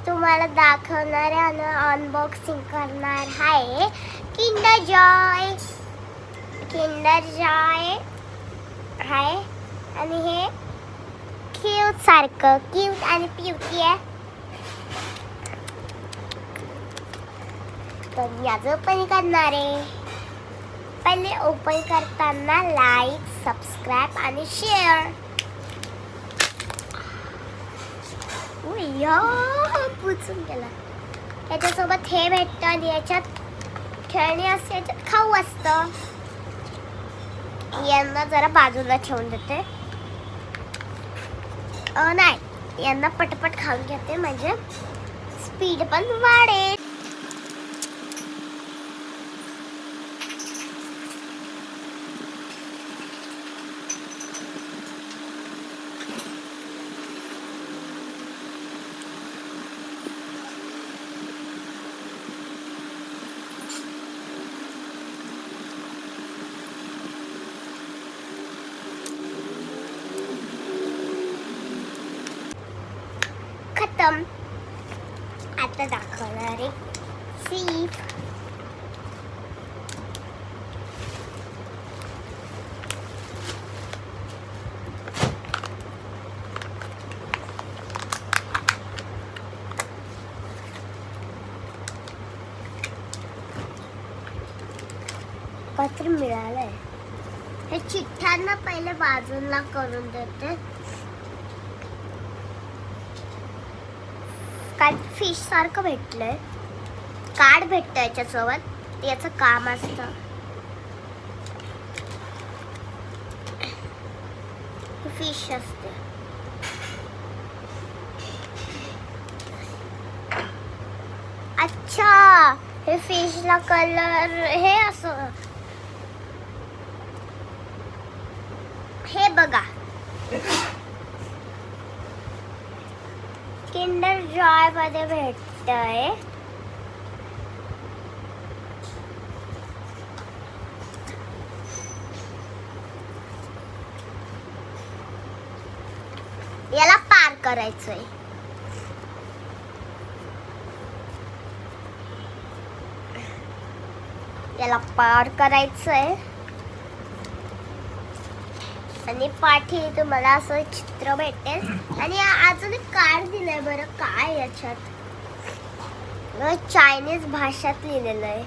तुम्हाला दाखवणार आहे आणि अनबॉक्सिंग करणार आहे किंडर जॉय आहे आणि हे क्यूट सारखं क्यूट आणि प्युटी आहे. तर याचं ओपन करणार आहे. पहिले ओपन करताना लाईक सबस्क्राईब आणि शेअर. पुसून गेला. याच्यासोबत हे भेटतं आणि याच्यात खेळणी असते, याच्यात खाऊ असतं. यांना जरा बाजूला ठेवून देते. नाही, यांना पटपट खाऊन घेते म्हणजे स्पीड पण वाढेल. खतम. आता दाखवणार आहे सीफ. पत्र मिळालंय. हे चिठ्ठ्यांना पहिले बाजूला करून देते. काय फिश सारखं भेटलंय. कार्ड भेटतं याच्यासोबत. याचं काम असतं. फिश असते. अच्छा, हे फिशला कलर हे असं. हे बघा, किंडर जॉय मध्ये भेटतंय. याला पार करायचंय. याला पार करायचंय आणि पाठी तुम्हाला असं चित्र भेटेल. आणि अजून एक कार्ड दिलंय. बरं काय याच्यात चायनीज भाषेत लिहिलेलं आहे.